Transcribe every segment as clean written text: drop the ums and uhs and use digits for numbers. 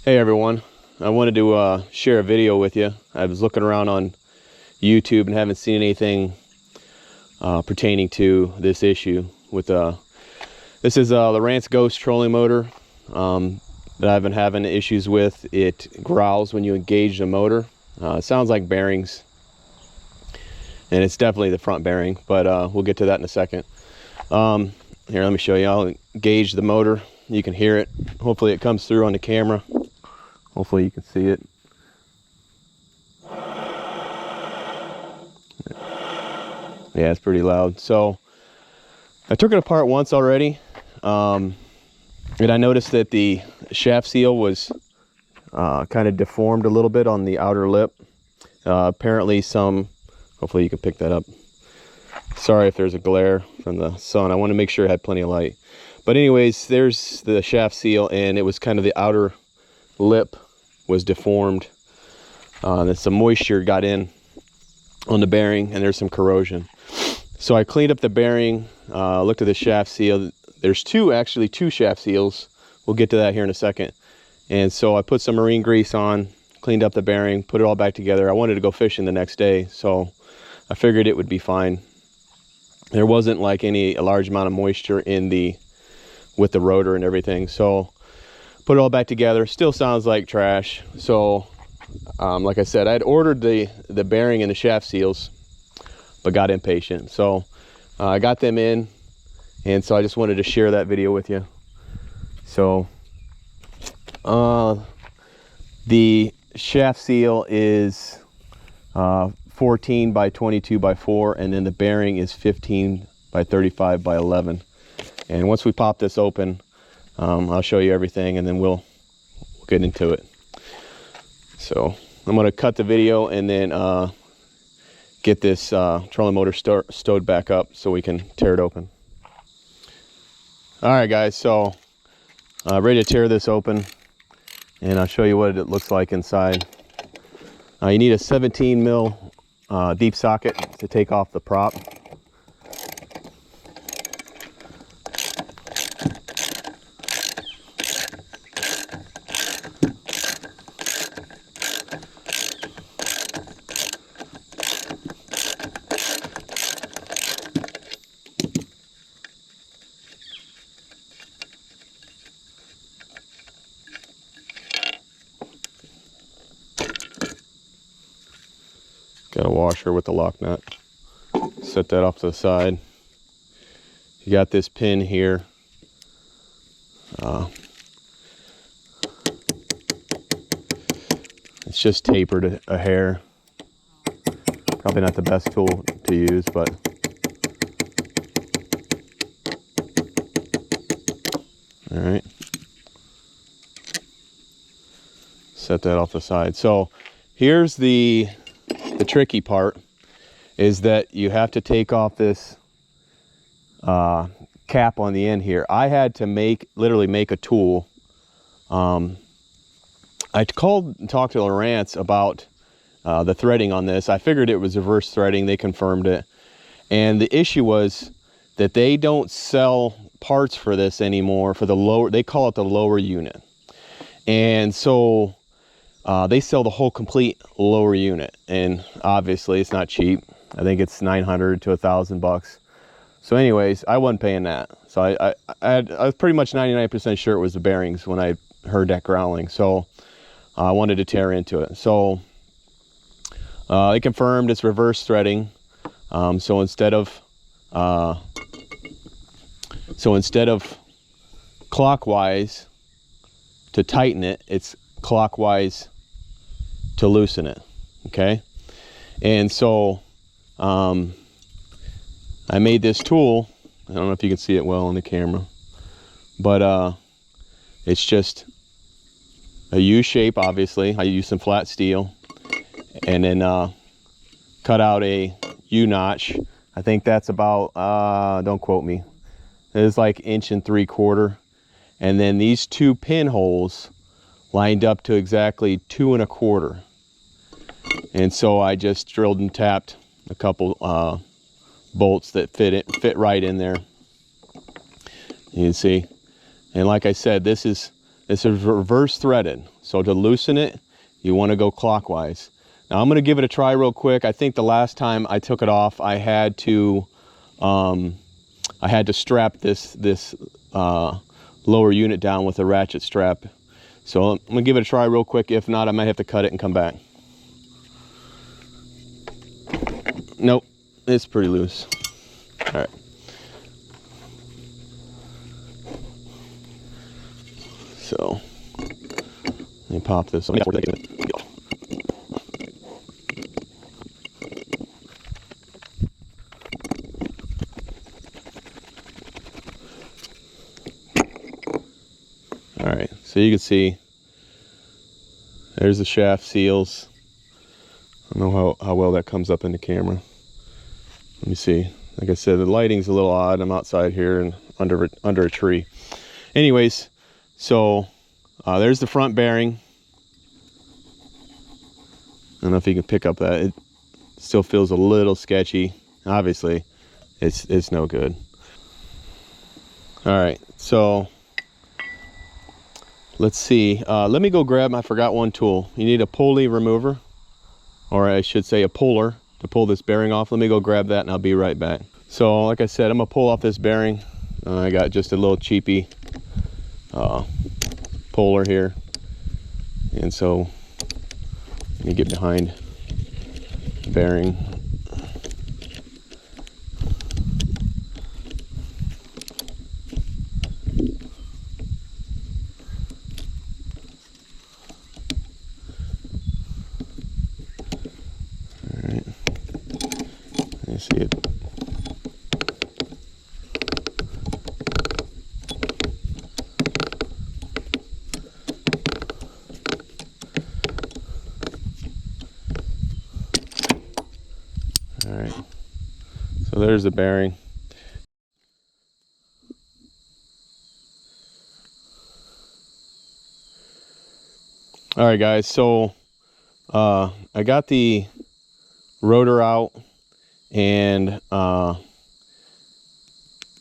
Hey everyone, I wanted to share a video with you. I was looking around on YouTube and haven't seen anything pertaining to this issue with this is the Lowrance Ghost trolling motor that I've been having issues with. It growls when you engage the motor. It sounds like bearings, and it's definitely the front bearing, but we'll get to that in a second. Here, let me show you. I'll engage the motor. You can hear it. Hopefully it comes through on the camera. Hopefully you can see it. Yeah, it's pretty loud. So I took it apart once already, and I noticed that the shaft seal was kind of deformed a little bit on the outer lip. Apparently hopefully you can pick that up. Sorry if there's a glare from the sun. I want to make sure it had plenty of light. But anyways, there's the shaft seal, and it was kind of the outer lip was deformed. And some moisture got in on the bearing, and there's some corrosion. So I cleaned up the bearing, looked at the shaft seal. There's actually two shaft seals. We'll get to that here in a second. And so I put some marine grease on, cleaned up the bearing, put it all back together. I wanted to go fishing the next day, so I figured it would be fine. There wasn't like a large amount of moisture with the rotor and everything. So put it all back together. Still sounds like trash. So like I said, I'd ordered the bearing and the shaft seals, but got impatient. So I got them in, and so I just wanted to share that video with you. So the shaft seal is 14 by 22 by 4, and then the bearing is 15 by 35 by 11. And once we pop this open, I'll show you everything, and then we'll get into it. So I'm going to cut the video and then get this trolling motor stowed back up so we can tear it open. All right, guys, so ready to tear this open, and I'll show you what it looks like inside. You need a 17 mil deep socket to take off the prop. Got a washer with the lock nut. Set that off to the side. You got this pin here. It's just tapered a hair. Probably not the best tool to use, but all right. Set that off the side. So here's the tricky part, is that you have to take off this cap on the end here. I had to literally make a tool. I called and talked to Lowrance about the threading on this. I figured it was reverse threading. They confirmed it. And the issue was that they don't sell parts for this anymore, for the lower, they call it the lower unit. And so they sell the whole complete lower unit, and obviously it's not cheap. I think it's 900 to 1,000 bucks. So anyways, I wasn't paying that. So I was pretty much 99% sure it was the bearings when I heard that growling. So I wanted to tear into it. So they confirmed it's reverse threading. So instead of clockwise to tighten it, it's clockwise to loosen it. Okay. And so I made this tool. I don't know if you can see it well on the camera, but it's just a U shape. Obviously I used some flat steel, and then cut out a U notch. I think that's about don't quote me, it's like 1.75 inches. And then these two pinholes lined up to exactly 2.25 inches. And so I just drilled and tapped a couple bolts that fit right in there. You can see. And like I said, this is reverse threaded. So to loosen it, you want to go clockwise. Now I'm going to give it a try real quick. I think the last time I took it off, I had to strap this lower unit down with a ratchet strap. So I'm going to give it a try real quick. If not, I might have to cut it and come back. Nope, it's pretty loose. All right. So let me pop this. All right, so you can see there's the shaft seals. I don't know how well that comes up in the camera. Let me see. Like I said, the lighting's a little odd. I'm outside here and under a tree. Anyways, so there's the front bearing. I don't know if you can pick up that. It still feels a little sketchy. Obviously, it's no good. All right, so let's see. Let me go grab, I forgot one tool. You need a pulley remover, or I should say a puller to pull this bearing off. Let me go grab that and I'll be right back. So like I said, I'm gonna pull off this bearing. I got just a little cheapy puller here. And so let me get behind the bearing. See it. All right, so there's the bearing. All right, guys, so I got the rotor out, and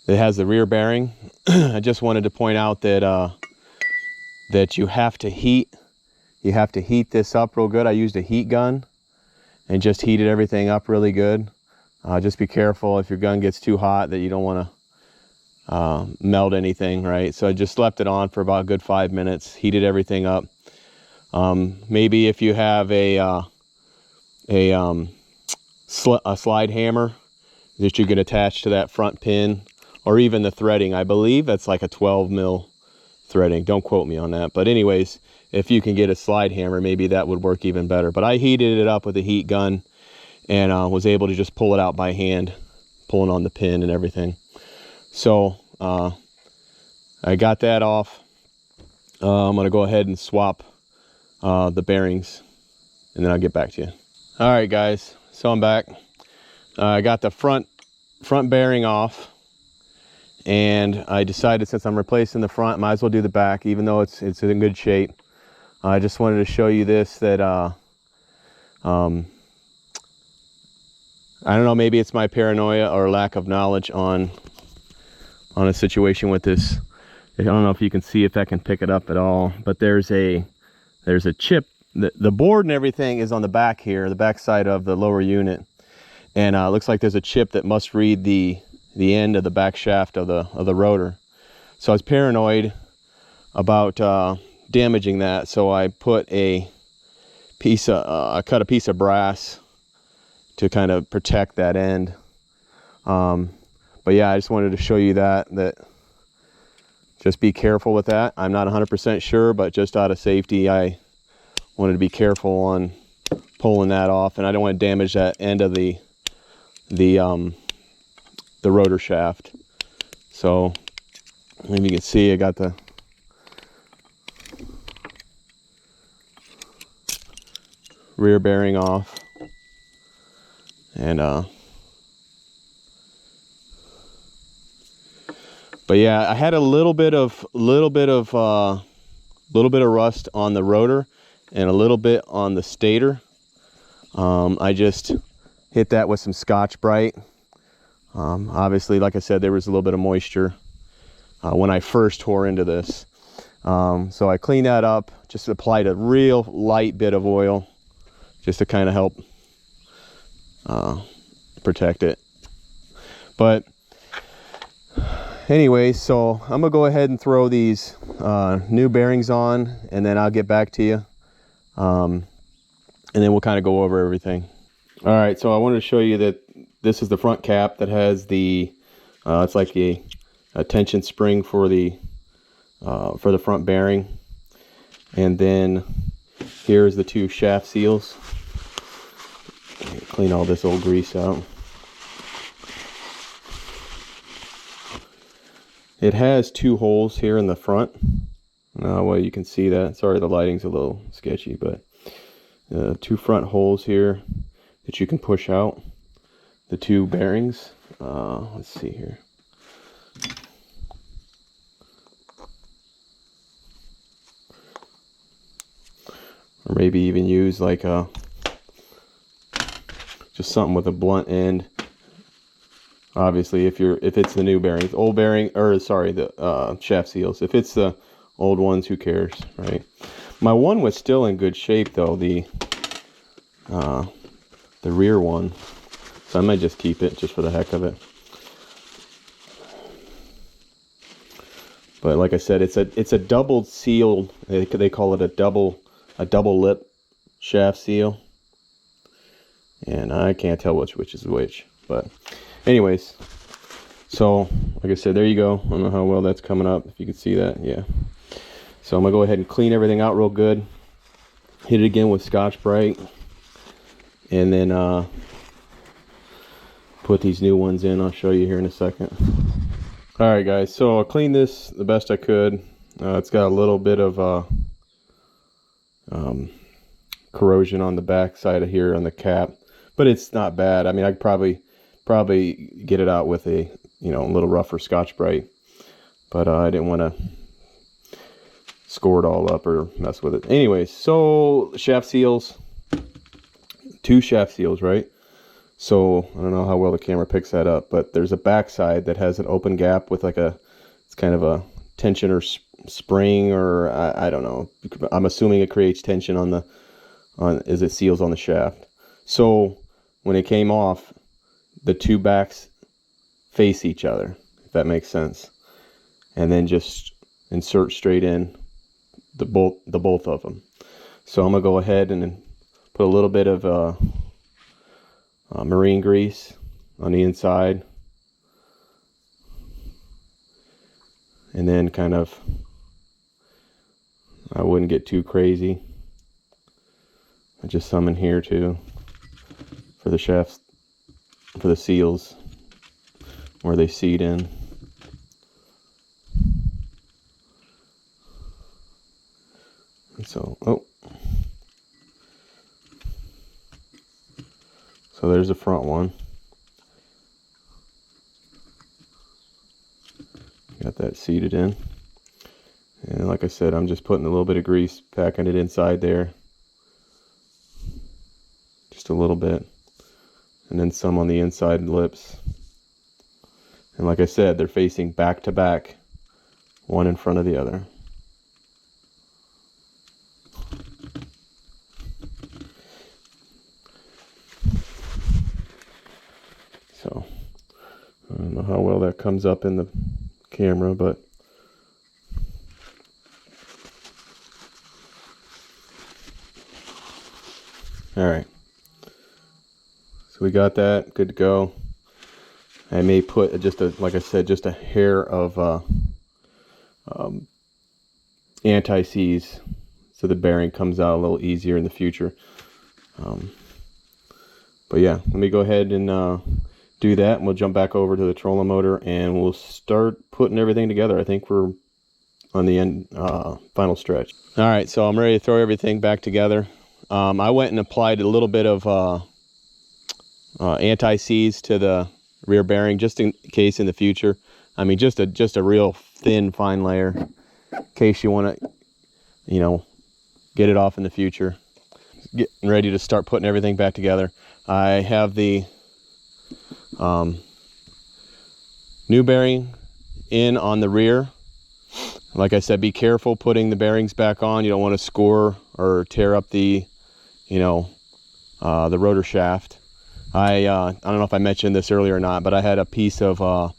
it has the rear bearing. I just wanted to point out that that you have to heat this up real good. I used a heat gun and just heated everything up really good. Just be careful if your gun gets too hot that you don't want to melt anything, right? So I just left it on for about a good 5 minutes, heated everything up. Maybe if you have a slide hammer that you can attach to that front pin, or even the threading. I believe that's like a 12 mil threading. Don't quote me on that. But anyways, if you can get a slide hammer, maybe that would work even better. But I heated it up with a heat gun and was able to just pull it out by hand, pulling on the pin and everything. So I got that off. I'm going to go ahead and swap the bearings, and then I'll get back to you. All right, guys. So I'm back. I got the front bearing off, and I decided since I'm replacing the front, might as well do the back, even though it's in good shape. I just wanted to show you this, that I don't know, maybe it's my paranoia or lack of knowledge on a situation with this. I don't know if you can see, if that can pick it up at all, but there's a chip. The board and everything is on the back here, the back side of the lower unit, and it looks like there's a chip that must read the end of the back shaft of the rotor. So I was paranoid about damaging that, so I put I cut a piece of brass to kind of protect that end. But yeah, I just wanted to show you that just be careful with that. I'm not 100% sure, but just out of safety, I wanted to be careful on pulling that off, and I don't want to damage that end of the rotor shaft. So maybe you can see I got the rear bearing off, and but yeah, I had a little bit of rust on the rotor and a little bit on the stator. I just hit that with some Scotch-Brite. Obviously, like I said, there was a little bit of moisture when I first tore into this. So I cleaned that up, just applied a real light bit of oil just to kind of help protect it. But anyway, so I'm gonna go ahead and throw these new bearings on, and then I'll get back to you, and then we'll kind of go over everything. All right, so I wanted to show you that this is the front cap that has the it's like a tension spring for the front bearing, and then here's the two shaft seals. Clean all this old grease out. It has two holes here in the front. Well, you can see that. Sorry, the lighting's a little sketchy, but two front holes here that you can push out the two bearings. Let's see here. Or maybe even use like just something with a blunt end. Obviously, if it's the new bearings, old bearing, or sorry, the shaft seals. If it's the old ones, who cares, right? My one was still in good shape though, the rear one. So I might just keep it just for the heck of it. But like I said, it's a double seal. They call it a double lip shaft seal. And I can't tell which is which, but anyways, so like I said, there you go. I don't know how well that's coming up, if you can see that. Yeah. So I'm gonna go ahead and clean everything out real good, hit it again with Scotch-Brite, and then put these new ones in. I'll show you here in a second. All right guys, so I cleaned this the best I could. It's got a little bit of corrosion on the back side of here on the cap, but it's not bad. I mean, I could probably get it out with a little rougher Scotch-Brite, but I didn't want to score it all up or mess with it. Anyways, so shaft seals, two shaft seals, right? So I don't know how well the camera picks that up, but there's a back side that has an open gap with like it's kind of a tension or spring, or I don't know. I'm assuming it creates tension as it seals on the shaft. So when it came off, the two backs face each other, if that makes sense, and then just insert straight in the both of them. So I'm gonna go ahead and put a little bit of marine grease on the inside, and then kind of, I wouldn't get too crazy, just some in here too for the shafts, for the seals where they seat in. And so so there's the front one. Got that seated in, and like I said, I'm just putting a little bit of grease, packing it inside there, just a little bit, and then some on the inside lips. And like I said, they're facing back to back, one in front of the other. So I don't know how well that comes up in the camera, but all right. So we got that good to go. I may put like I said, just a hair of anti-seize so the bearing comes out a little easier in the future. But yeah, let me go ahead and do that, and we'll jump back over to the trolling motor and we'll start putting everything together. I think we're on the end, final stretch. All right, so I'm ready to throw everything back together. I went and applied a little bit of anti-seize to the rear bearing, just in case in the future. I mean, just a real thin, fine layer, in case you want to, get it off in the future. Getting ready to start putting everything back together. I have the new bearing in on the rear. Like I said, be careful putting the bearings back on. You don't want to score or tear up the, you know, the rotor shaft. I don't know if I mentioned this earlier or not, but I had a piece of, I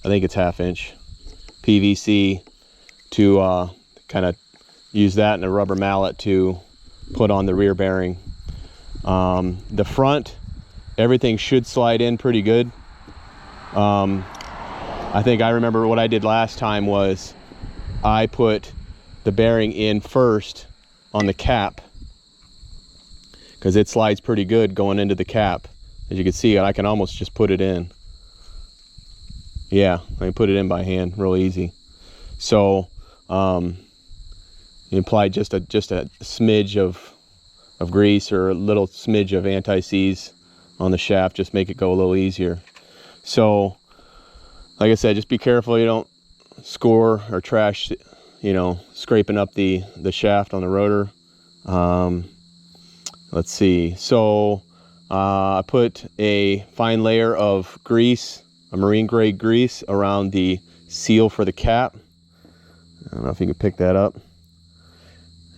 think it's 1/2 inch PVC to kind of use that and a rubber mallet to put on the rear bearing. The front, everything should slide in pretty good. I think I remember what I did last time was I put the bearing in first on the cap because it slides pretty good going into the cap. As you can see, I can almost just put it in. Yeah, I can put it in by hand real easy. So you apply just a smidge of grease or a little smidge of anti-seize on the shaft, just make it go a little easier. So like I said, just be careful you don't score or trash, you know, scraping up the shaft on the rotor. Let's see, so I put a fine layer of grease, a marine grade grease, around the seal for the cap. I don't know if you can pick that up.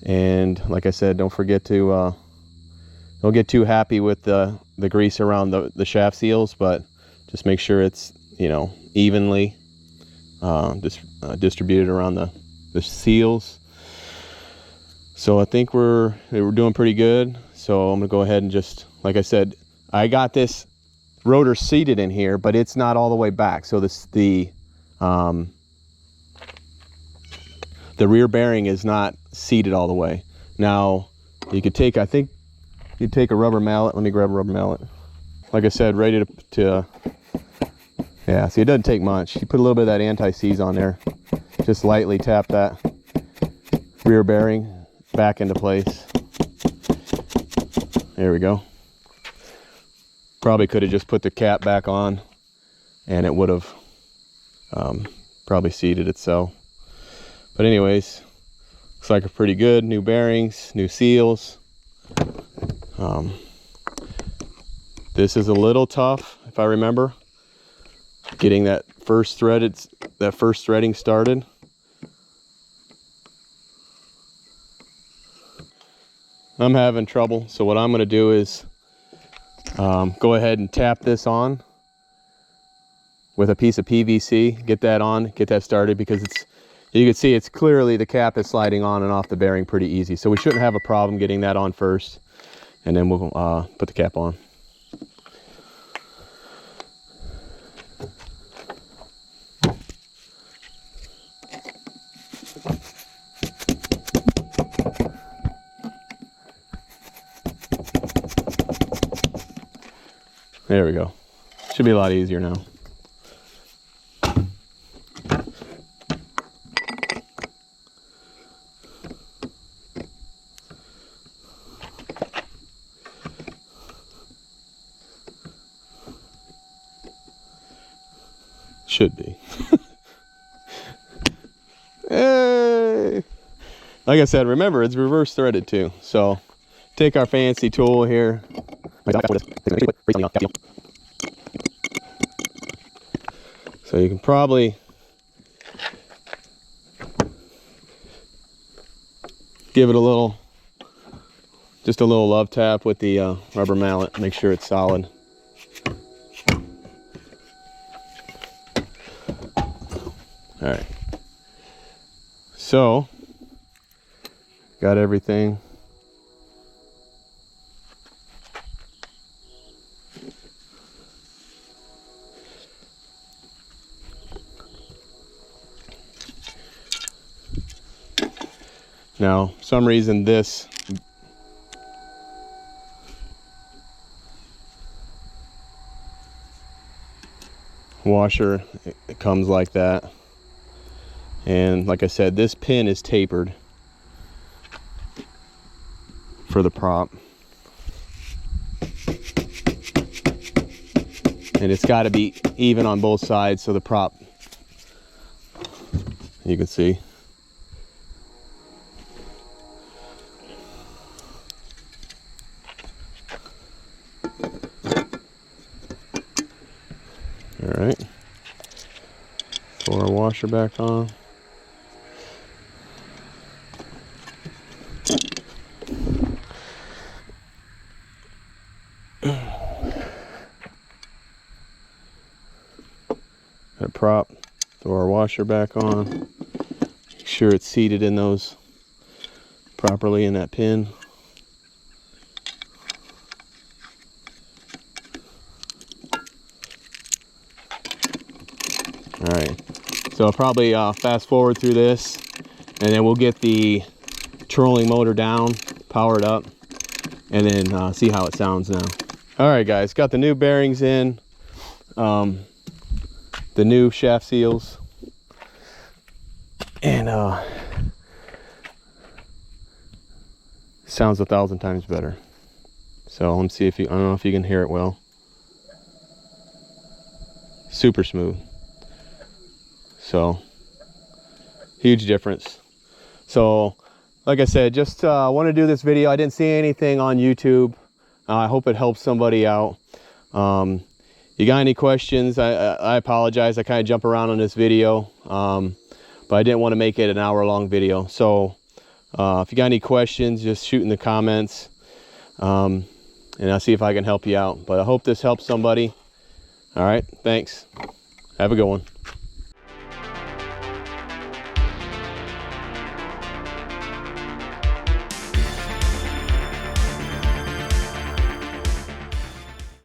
And like I said, don't forget to don't get too happy with the grease around the shaft seals, but just make sure it's, you know, evenly distributed around the seals. So I think we're doing pretty good. So I'm gonna go ahead and just, like I said, I got this rotor seated in here, but it's not all the way back. So the rear bearing is not seated all the way. Now you could take, I think you'd take a rubber mallet. Let me grab a rubber mallet. Like I said, ready to yeah, see, it doesn't take much. You put a little bit of that anti-seize on there. Just lightly tap that rear bearing back into place. There we go. Probably could have just put the cap back on and it would have probably seated itself. But anyways, looks like a pretty good. New bearings, new seals. This is a little tough, if I remember, getting that first threading started. I'm having trouble, so what I'm going to do is go ahead and tap this on with a piece of PVC, get that on, get that started, because it's, you can see it's clearly the cap is sliding on and off the bearing pretty easy. So we shouldn't have a problem getting that on first, and then we'll put the cap on. There we go. Should be a lot easier now. Should be. Hey! Like I said, remember it's reverse threaded too. So take our fancy tool here. So you can probably give it a little, just a little love tap with the rubber mallet, make sure it's solid. All right, so got everything. Now, for some reason this washer, it comes like that. And like I said, this pin is tapered for the prop. And it's got to be even on both sides so the prop, you can see. All right, throw our washer back on. prop. Throw our washer back on. Make sure it's seated in those properly in that pin. All right, so I'll probably fast forward through this, and then we'll get the trolling motor down, power it up, and then see how it sounds now. All right, guys, got the new bearings in, the new shaft seals, and sounds 1,000 times better. So let me see if you, I don't know if you can hear it well. Super smooth. So huge difference. So like I said, just want to do this video. I didn't see anything on YouTube. I hope it helps somebody out. You got any questions? I apologize. I kind of jump around on this video, but I didn't want to make it an hour-long video. So if you got any questions, just shoot in the comments, and I'll see if I can help you out. But I hope this helps somebody. All right, thanks. Have a good one.